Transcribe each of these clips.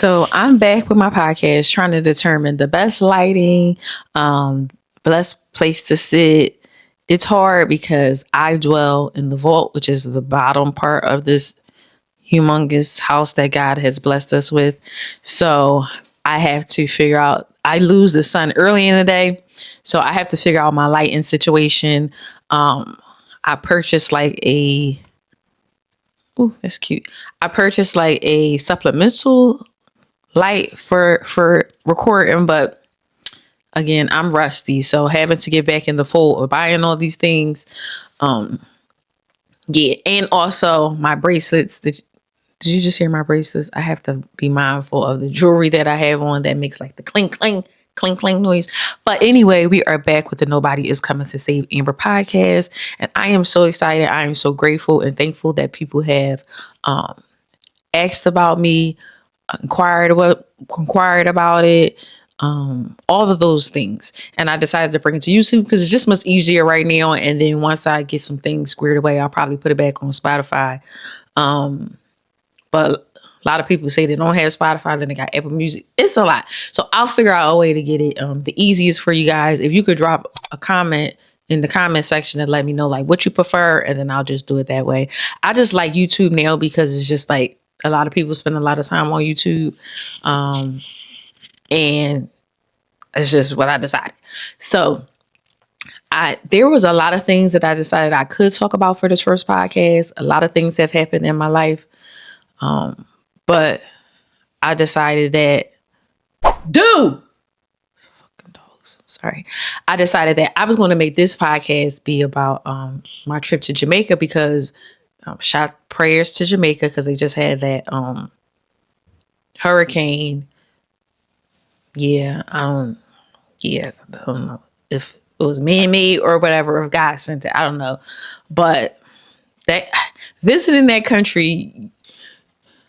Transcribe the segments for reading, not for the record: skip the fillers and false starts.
So I'm back with my podcast trying to determine the best lighting, best place to sit. It's hard because I dwell in the vault, which is the bottom part of this humongous house that God has blessed us with. So I have to figure out, I lose the sun early in the day. So I have to figure out my lighting situation. I purchased like a, oh, that's cute. I purchased like a supplemental light for recording, but again, I'm rusty, so having to get back in the fold of buying all these things. um yeah, and also my bracelets. Did you just hear my bracelets? I have to be mindful of the jewelry that I have on that makes like the clink clink clink clink noise. But anyway, we are back with the Nobody Is Coming to Save Amber podcast, and I am so excited. I am so grateful and thankful that people have asked about me, inquired about it, all of those things. And I decided to bring it to YouTube because it's just much easier right now. And then once I get some things squared away, I'll probably put it back on Spotify. But a lot of people say they don't have Spotify, then they got Apple Music. It's a lot. So I'll figure out a way to get it the easiest for you guys. If you could drop a comment in the comment section and let me know like what you prefer, and then I'll just do it that way. I just like YouTube now because it's just like a lot of people spend a lot of time on YouTube. And it's just what I decided. So there was a lot of things that I decided I could talk about for this first podcast. A lot of things have happened in my life. But I decided that fucking dogs. Sorry. I decided that I was going to make this podcast be about my trip to Jamaica because shout prayers to Jamaica because they just had that hurricane. Yeah, I don't know if it was man-made or whatever, if God sent it. I don't know. But that visiting that country,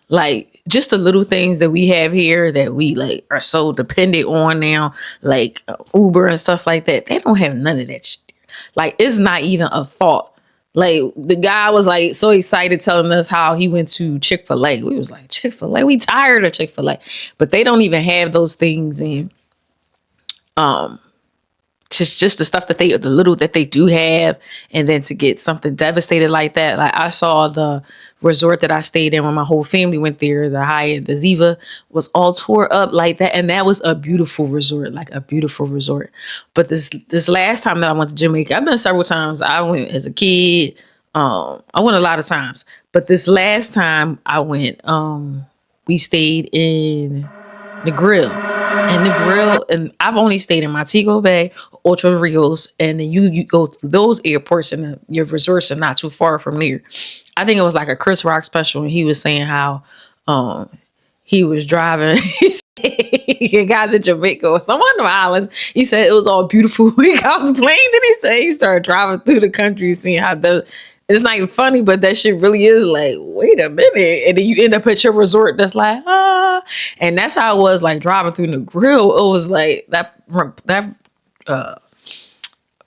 like just the little things that we have here that we like are so dependent on now, like Uber and stuff like that, they don't have none of that shit. Like it's not even a thought. Like the guy was like so excited telling us how he went to Chick-fil-A. We was like, Chick-fil-A? We tired of Chick-fil-A. But they don't even have those things in just the stuff that the little that they do have. And then to get something devastated like that. Like I saw the resort that I stayed in when my whole family went there, the Hyatt, the Ziva, was all tore up like that. And that was a beautiful resort, like a beautiful resort. But this last time that I went to Jamaica, I've been several times. I went as a kid. I went a lot of times. But this last time I went, we stayed in the grill. And the grill, and I've only stayed in Montego Bay, Ocho Rios, and then you go to those airports, and your resorts are not too far from there. I think it was like a Chris Rock special, and he was saying how he was driving. He got to Jamaica or some of the islands. He said it was all beautiful. He got on the plane. Then he said he started driving through the country, seeing how it's not even funny, but that shit really is like, wait a minute. And then you end up at your resort that's like, and that's how it was like driving through the grill. It was like that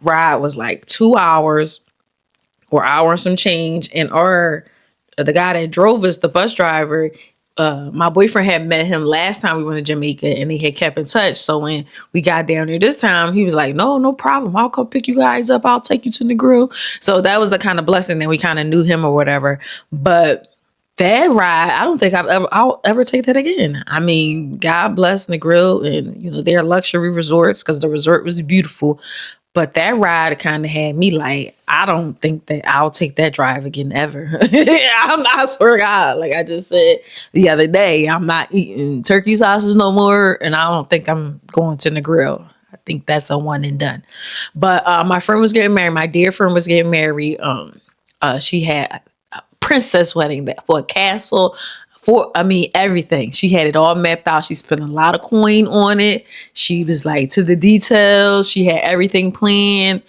ride was like 2 hours or hour and some change. And the guy that drove us, the bus driver, my boyfriend had met him last time we went to Jamaica, and he had kept in touch. So when we got down there this time, he was like, no problem. I'll come pick you guys up. I'll take you to the grill. So that was the kind of blessing that we kind of knew him or whatever. But that ride, I don't think I'll ever take that again. I mean, God bless the grill and, their luxury resorts because the resort was beautiful. But that ride kind of had me like, I don't think that I'll take that drive again ever. I swear to God, like I just said the other day, I'm not eating turkey sausages no more. And I don't think I'm going to the grill. I think that's a one and done. But my friend was getting married. My dear friend was getting married. She had a princess wedding for a castle. Everything. She had it all mapped out. She spent a lot of coin on it. She was like to the details. She had everything planned.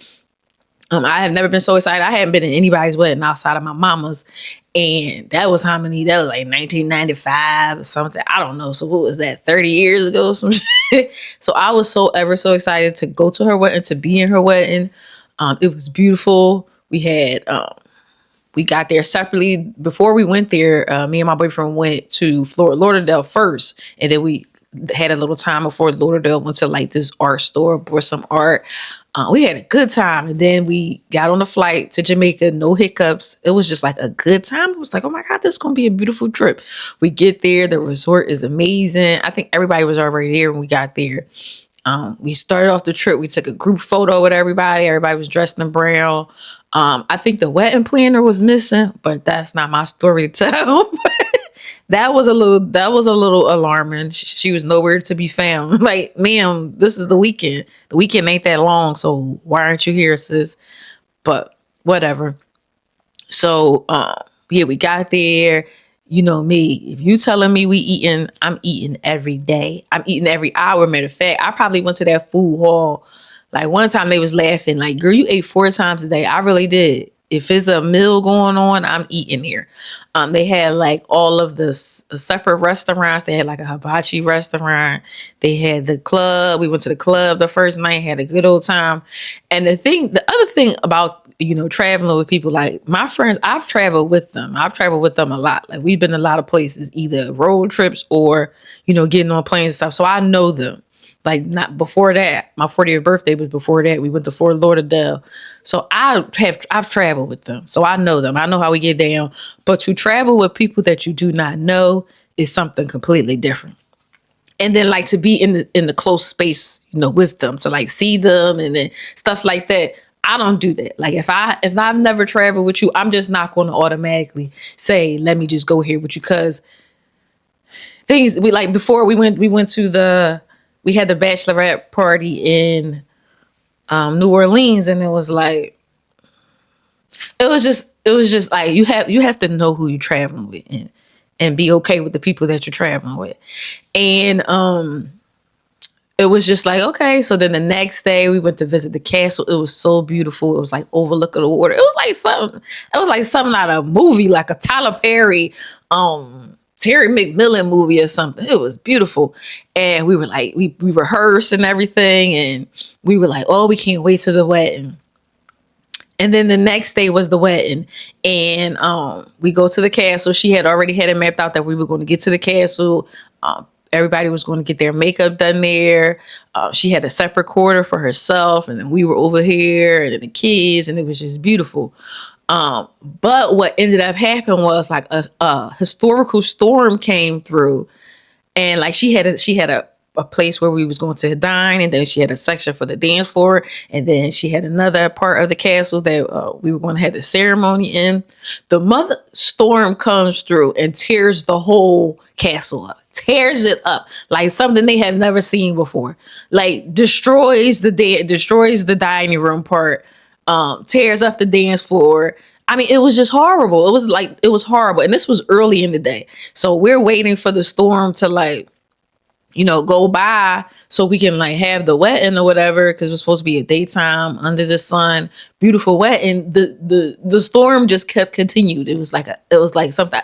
I have never been so excited. I hadn't been in anybody's wedding outside of my mama's. And that was like 1995 or something. I don't know. So what was that? 30 years ago? Some shit. So I was so excited to go to her wedding, to be in her wedding. It was beautiful. We had We got there separately. Before we went there, me and my boyfriend went to Fort Lauderdale first, and then we had a little time before Lauderdale, went to like this art store, bought some art. We had a good time, and then we got on the flight to Jamaica, no hiccups. It was just like a good time. It was like, oh my God, this is gonna be a beautiful trip. We get there, the resort is amazing. I think everybody was already there when we got there. We started off the trip. We took a group photo with everybody. Everybody was dressed in brown. I think the wedding planner was missing, but that's not my story to tell. That was a little alarming. She was nowhere to be found. Like, ma'am, this is the weekend. The weekend ain't that long, so why aren't you here, sis? But whatever. So, yeah, we got there. You know me. If you telling me we eating, I'm eating every day. I'm eating every hour. Matter of fact, I probably went to that food hall. Like one time they was laughing, like, girl, you ate 4 times a day. I really did. If it's a meal going on, I'm eating here. They had like all of the separate restaurants. They had like a hibachi restaurant. They had the club. We went to the club the first night, had a good old time. And the other thing about, traveling with people, like my friends, I've traveled with them. I've traveled with them a lot. Like we've been a lot of places, either road trips or, getting on planes and stuff. So I know them. Like not before that, my 40th birthday was before that. We went to Fort Lauderdale. So I've traveled with them. So I know them. I know how we get down. But to travel with people that you do not know is something completely different. And then like to be in the close space, with them, to like see them and then stuff like that. I don't do that. Like if I've never traveled with you, I'm just not going to automatically say, let me just go here with you. Cause things we like before we went to we had the bachelorette party in New Orleans, and it was just like you have to know who you're traveling with and be okay with the people that you're traveling with. And it was just like, okay. So then the next day we went to visit the castle. It was so beautiful. It was like overlooking the water. It was like something out of a movie, like a Tyler Perry Terry McMillan movie or something. It was beautiful. And we were like, we rehearsed and everything. And we were like, oh, we can't wait to the wedding. And then the next day was the wedding. And we go to the castle. She had already had it mapped out that we were going to get to the castle. Everybody was going to get their makeup done there. She had a separate quarter for herself. And then we were over here and then the kids. And it was just beautiful. But what ended up happening was like a historical storm came through, and like she had a place where we was going to dine, and then she had a section for the dance floor, and then she had another part of the castle that we were going to have the ceremony in. The mother storm comes through and tears the whole castle up, tears it up like something they have never seen before, like destroys the dining room part. Tears up the dance floor. I mean, it was just horrible. It was horrible. And this was early in the day. So we're waiting for the storm to go by so we can like have the wedding or whatever. Cause it was supposed to be a daytime under the sun, beautiful wedding. The storm just kept continued. It was like something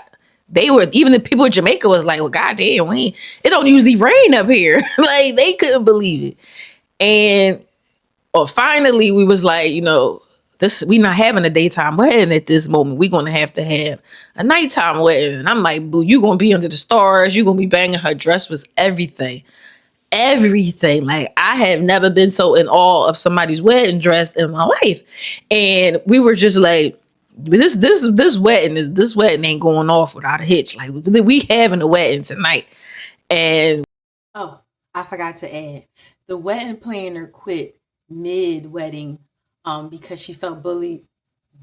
even the people in Jamaica was like, well, goddamn, it don't usually rain up here. Like they couldn't believe it. And finally, we was like, we not having a daytime wedding at this moment. We're going to have a nighttime wedding. And I'm like, boo, you going to be under the stars. You going to be banging. Her dress was everything. Everything. Like, I have never been so in awe of somebody's wedding dress in my life. And we were just like, this wedding ain't going off without a hitch. Like, we having a wedding tonight. And oh, I forgot to add, the wedding planner quit mid-wedding because she felt bullied,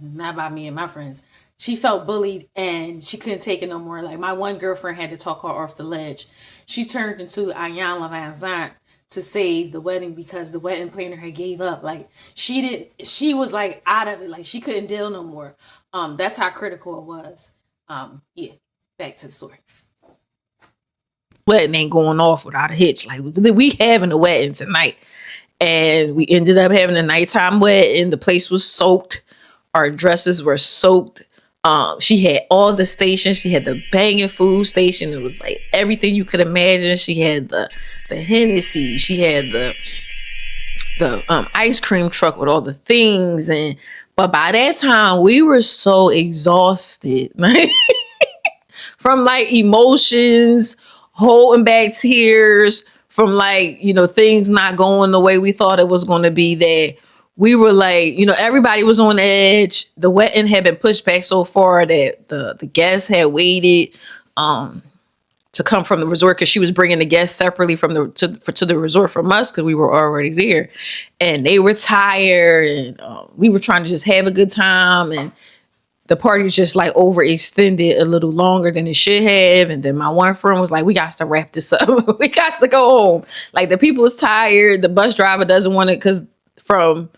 not by me and my friends. She felt bullied and she couldn't take it no more. Like my one girlfriend had to talk her off the ledge. She turned into Ayanna Van Zant to save the wedding because the wedding planner had gave up. Like she was like out of it. Like she couldn't deal no more. That's how critical it was. Yeah, back to the story. Wedding ain't going off without a hitch. Like we having a wedding tonight. And we ended up having a nighttime wedding. The place was soaked. Our dresses were soaked. She had all the stations. She had the banging food station. It was like everything you could imagine. She had the Hennessy. She had the ice cream truck with all the things. And But by that time, we were so exhausted from like emotions, holding back tears, from like, things not going the way we thought it was going to be, that we were like, everybody was on edge. The wedding had been pushed back so far that the guests had waited to come from the resort, because she was bringing the guests separately from to the resort from us, because we were already there, and they were tired, and we were trying to just have a good time, and the party was just like overextended a little longer than it should have. And then my one friend was like, we got to wrap this up. We got to go home. Like, the people was tired. The bus driver doesn't want it, because from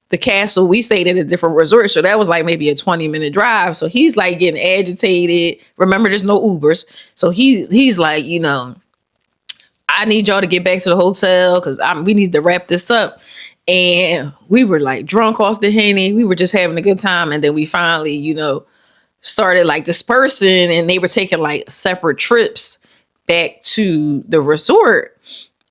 the castle, we stayed at a different resort. So that was like maybe a 20-minute drive. So he's like getting agitated. Remember, there's no Ubers. So he's like, I need y'all to get back to the hotel, because we need to wrap this up. And we were like drunk off the Henny. We were just having a good time. And then we finally, started like dispersing, and they were taking like separate trips back to the resort.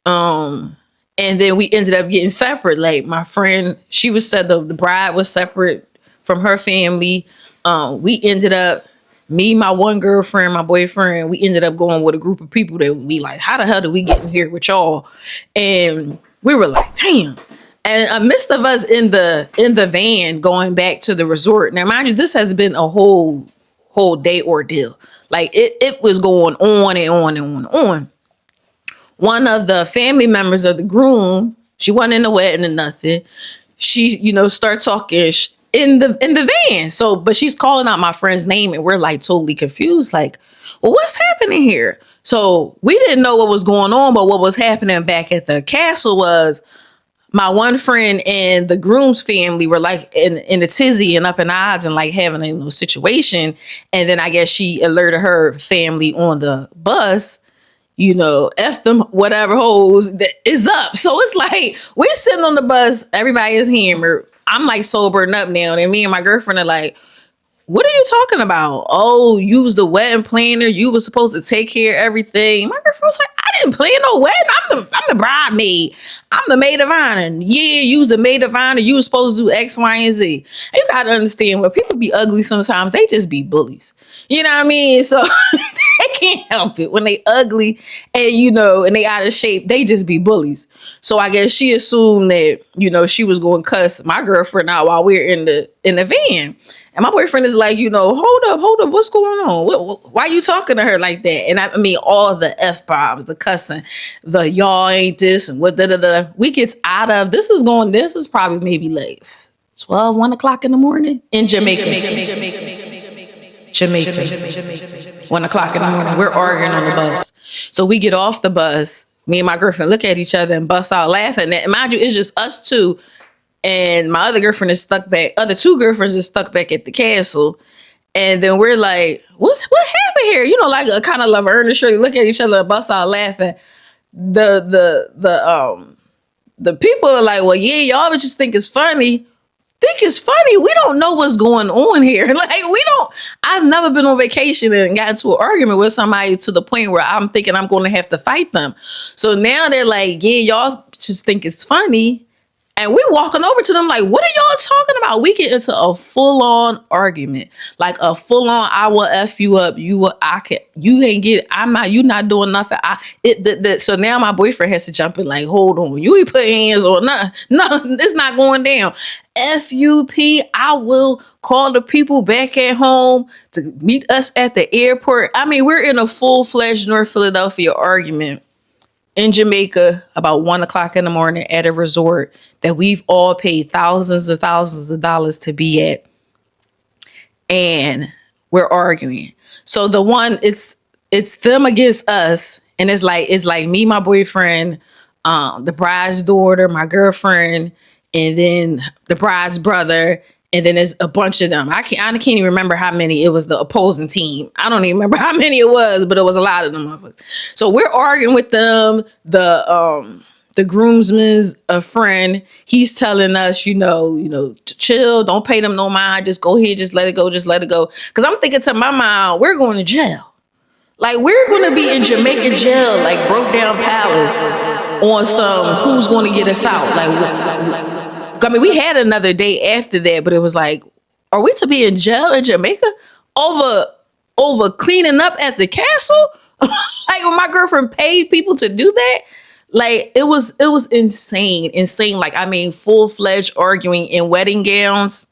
And then we ended up getting separate. Like, my friend, she was said the bride was separate from her family. We ended up, me, my one girlfriend, my boyfriend, we ended up going with a group of people that we like, how the hell did we get in here with y'all? And we were like, damn. And amidst of us in the van going back to the resort. Now, mind you, this has been a whole day ordeal. Like, it was going on and on and on and on. One of the family members of the groom, she wasn't in the wedding or nothing. She, start talking in the van. So, but she's calling out my friend's name, and we're like totally confused. Like, well, what's happening here? So we didn't know what was going on, but what was happening back at the castle was, my one friend and the groom's family were like in a tizzy and up in odds and like having a situation. And then I guess she alerted her family on the bus, F them whatever hoes that is up. So it's like, we're sitting on the bus, everybody is hammered. I'm like sobering up now. And me and my girlfriend are like, what are you talking about? Oh, you was the wedding planner. You was supposed to take care of everything. My girlfriend was like, I didn't plan no wedding. I'm the bridemaid. I'm the maid of honor. Yeah, you was the maid of honor. You was supposed to do X, Y, and Z. And you gotta understand, when people be ugly sometimes, they just be bullies. You know what I mean? So they can't help it. When they ugly and and they out of shape, they just be bullies. So I guess she assumed that, she was going to cuss my girlfriend out while we're in the van. And my boyfriend is like, hold up, what's going on? Why you talking to her like that? And I mean, all the F-bombs, the cussing, the y'all ain't this, and what, da-da-da. We get out of, this is probably maybe like 12, 1 o'clock in the morning in Jamaica. 1 o'clock in the morning. We're arguing on the bus. So we get off the bus. Me and my girlfriend look at each other and bust out laughing. And mind you, it's just us two. And my other girlfriend is stuck back. Other two girlfriends are stuck back at the castle. And then we're like, what happened here? Like a kind of Laverne and Shirley look at each other and bust out laughing. The people are like, well, yeah, y'all would just think it's funny. Think it's funny. We don't know what's going on here. Like, I've never been on vacation and got into an argument with somebody to the point where I'm thinking I'm going to have to fight them. So now they're like, yeah, y'all just think it's funny. And we walking over to them like, what are y'all talking about? We get into a full-on argument, like a full-on, I will F you up. You not doing nothing. So now my boyfriend has to jump in like, hold on, you ain't put hands on nothing. No, it's not going down. FUP, I will call the people back at home to meet us at the airport. I mean, we're in a full-fledged North Philadelphia argument in Jamaica about 1 o'clock in the morning at a resort that we've all paid thousands and thousands of dollars to be at. And we're arguing. So the one, it's them against us. And it's like me, my boyfriend, the bride's daughter, my girlfriend, and then the bride's brother. And then there's a bunch of them. I can't even remember how many. It was the opposing team. I don't even remember how many it was, but it was a lot of them of us. So we're arguing with them. The groomsman's a friend. He's telling us, to chill, don't pay them no mind. Just go ahead, just let it go, Because I'm thinking to my mind, we're going to jail. Like, we're going to be in Jamaica jail, like Brokedown Palace, on some who's going to get us out. Like, I mean, we had another day after that, but it was like, are we to be in jail in Jamaica over cleaning up at the castle? Like when my girlfriend paid people to do that, like it was insane. Like I mean, full fledged arguing in wedding gowns,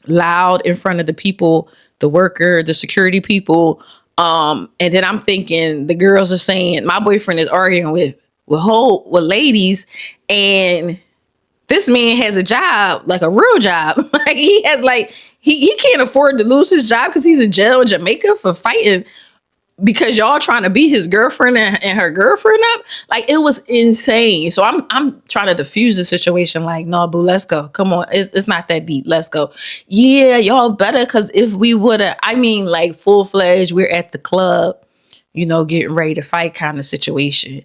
loud in front of the people, the worker, the security people. And then I'm thinking the girls are saying my boyfriend is arguing with ladies, and this man has a job, like a real job. Like he has like he can't afford to lose his job because he's in jail in Jamaica for fighting because y'all trying to beat his girlfriend and her girlfriend up. Like it was insane. So I'm trying to diffuse the situation. Like, no, boo, let's go. Come on. It's not that deep. Let's go. Yeah, y'all better. Cause if we would have, I mean, like full fledged, we're at the club, getting ready to fight kind of situation.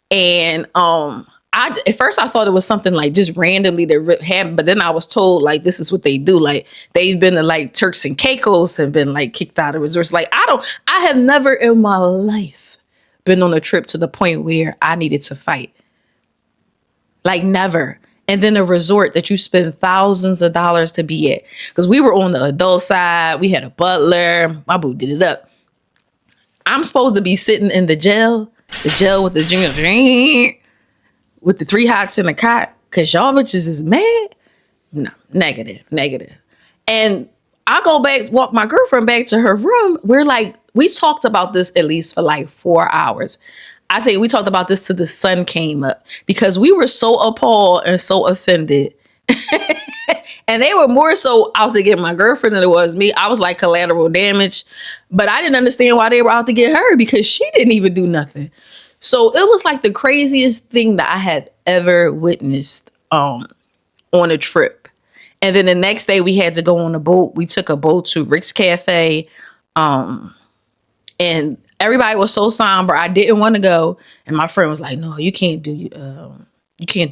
And at first I thought it was something like just randomly that happened, but then I was told like this is what they do. Like they've been to like Turks and Caicos and been like kicked out of resorts. Like I have never in my life been on a trip to the point where I needed to fight. Like never. And then a resort that you spend thousands of dollars to be at. Because we were on the adult side. We had a butler. My boo did it up. I'm supposed to be sitting in the jail with the junior with the 3 hots in a cot because y'all bitches is mad. No, negative. And I go back, walk my girlfriend back to her room. We talked about this at least for like 4 hours. I think we talked about this till the sun came up because we were so appalled and so offended. And they were more so out to get my girlfriend than it was me. I was like collateral damage, but I didn't understand why they were out to get her because she didn't even do nothing. So it was like the craziest thing that I had ever witnessed on a trip. And then the next day we had to go on a boat. We took a boat to Rick's Cafe. And everybody was so somber. I didn't want to go. And my friend was like, no, you can't do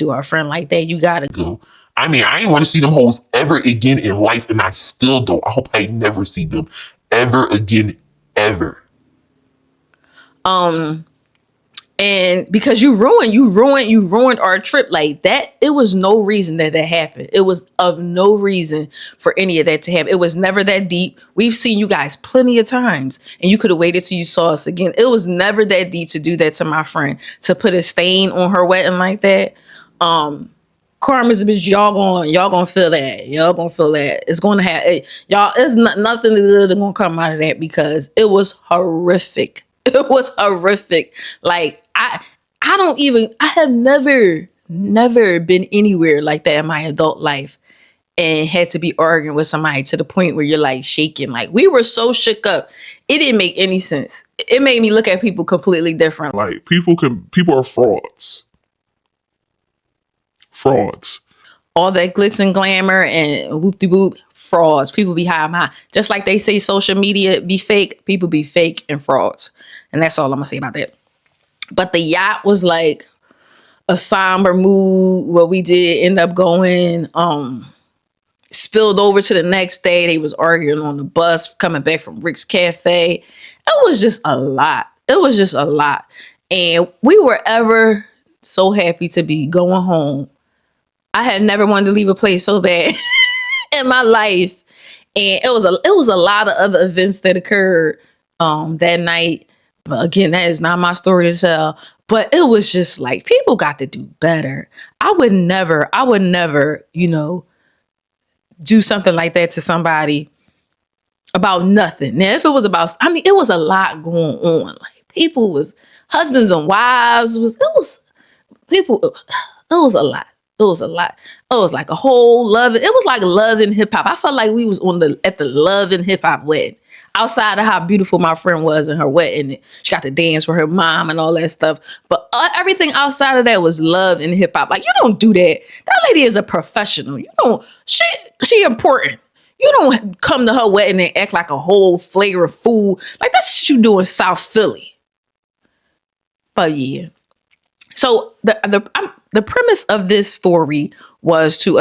our friend like that. You gotta go. I mean, I ain't want to see them hoes ever again in life, and I still don't. I hope I never see them ever again, ever. And because you ruined our trip like that. It was no reason that happened. It was of no reason for any of that to happen. It was never that deep. We've seen you guys plenty of times, and you could have waited till you saw us again. It was never that deep to do that to my friend, to put a stain on her wedding like that. Karma's a bitch. Y'all gonna feel that. Y'all gonna feel that. It's gonna have y'all. It's nothing good gonna come out of that because it was horrific. It was horrific. Like I have never been anywhere like that in my adult life and had to be arguing with somebody to the point where you're like shaking. Like we were so shook up. It didn't make any sense. It made me look at people completely different. Like people are frauds. All that glitz and glamour and whoop-de-whoop, frauds. People be high. Just like they say social media be fake, people be fake and frauds. And that's all I'm going to say about that. But the yacht was like a somber mood. What we did end up going, spilled over to the next day. They was arguing on the bus coming back from Rick's Cafe. It was just a lot. And we were ever so happy to be going home. I had never wanted to leave a place so bad in my life. And it was a lot of other events that occurred that night. But again, that is not my story to tell. But it was just like people got to do better. I would never, do something like that to somebody about nothing. Now, if it was about, it was a lot going on. Like people was husbands and wives. It was a lot. It was a lot. It was like a whole love. It was like love and hip hop. I felt like we was at the love and hip hop wedding. Outside of how beautiful my friend was in her wedding, she got to dance with her mom and all that stuff. But everything outside of that was love and hip hop. Like you don't do that. That lady is a professional. You don't. She important. You don't come to her wedding and act like a whole flagrant fool. Like that's what you do in South Philly. But yeah. So the premise of this story was to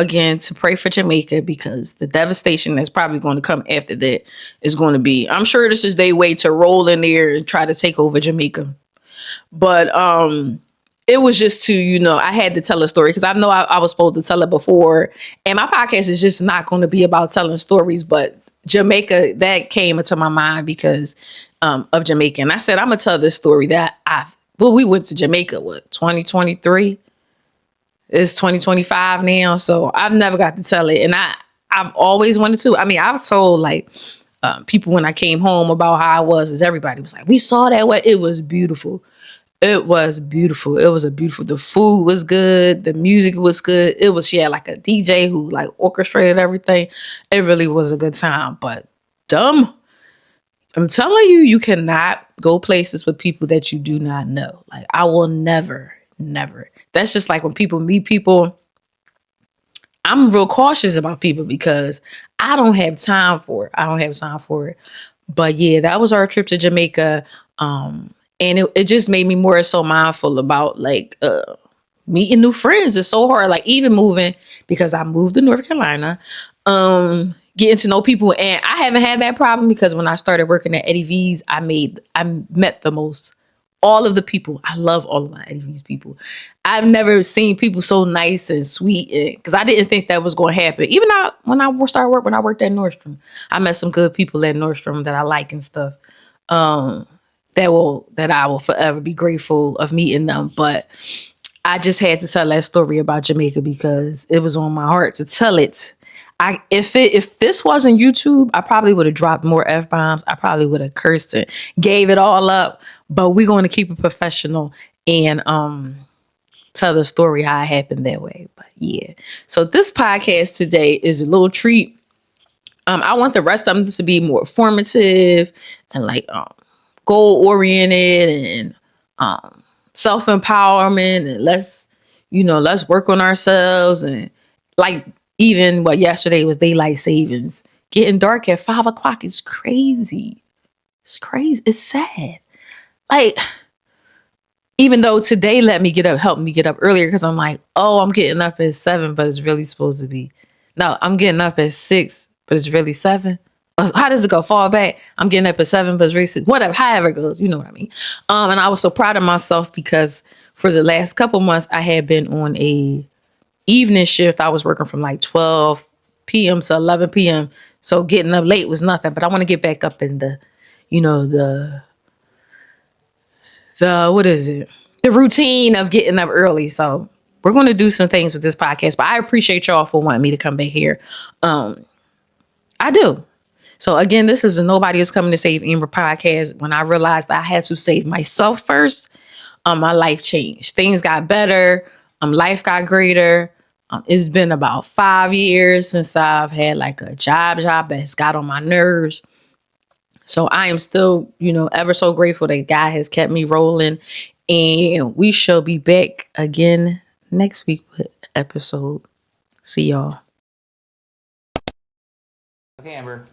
pray for Jamaica because the devastation that's probably going to come after that is going to be, I'm sure this is their way to roll in there and try to take over Jamaica. But it was just to, I had to tell a story because I know I was supposed to tell it before. And my podcast is just not going to be about telling stories, but Jamaica, that came into my mind because of Jamaica. And I said, I'm going to tell this story that we went to Jamaica, 2023? It's 2025 now. So I've never got to tell it. And I've always wanted to. I mean, I've told like people when I came home about how I was, is everybody was like, we saw that way. It was beautiful. It was beautiful. It was the food was good. The music was good. She had like a DJ who like orchestrated everything. It really was a good time, but dumb. I'm telling you, you cannot go places with people that you do not know. Like I will never. That's just like when people meet people. I'm real cautious about people because I don't have time for it. But yeah, that was our trip to Jamaica. And it just made me more so mindful about like meeting new friends. It's so hard. Like even moving, because I moved to North Carolina, getting to know people. And I haven't had that problem because when I started working at Eddie V's, I met all of the people. I love all of my Eddie V's people. I've never seen people so nice and sweet, because I didn't think that was going to happen. Even when I worked at Nordstrom, I met some good people at Nordstrom that I like and stuff. That I will forever be grateful of meeting them. But I just had to tell that story about Jamaica because it was on my heart to tell it. If this wasn't YouTube, I probably would have dropped more F-bombs. I probably would have cursed it, gave it all up. But we're going to keep it professional and tell the story how it happened that way. But yeah. So this podcast today is a little treat. I want the rest of them to be more formative and like goal oriented and self-empowerment, and let's work on ourselves. And like even yesterday was daylight savings. Getting dark at 5 o'clock is crazy. It's crazy. It's sad. Like, even though today helped me get up earlier because I'm like, oh, I'm getting up at 7, but it's really supposed to be. No, I'm getting up at 6, but it's really 7. How does it go? Fall back. I'm getting up at 7, but it's really 6. Whatever, however it goes, you know what I mean. And I was so proud of myself because for the last couple months, I had been on a evening shift. I was working from like 12 p.m. to 11 p.m. So getting up late was nothing. But I want to get back up in the what is it? The routine of getting up early. So we're going to do some things with this podcast, but I appreciate y'all for wanting me to come back here. I do. So again, this is a Nobody Is Coming to Save Amber podcast. When I realized I had to save myself first, my life changed. Things got better. Life got greater. It's been about 5 years since I've had like a job that's got on my nerves. So I am still, ever so grateful that God has kept me rolling. And we shall be back again next week with episode. See y'all. Okay, Amber.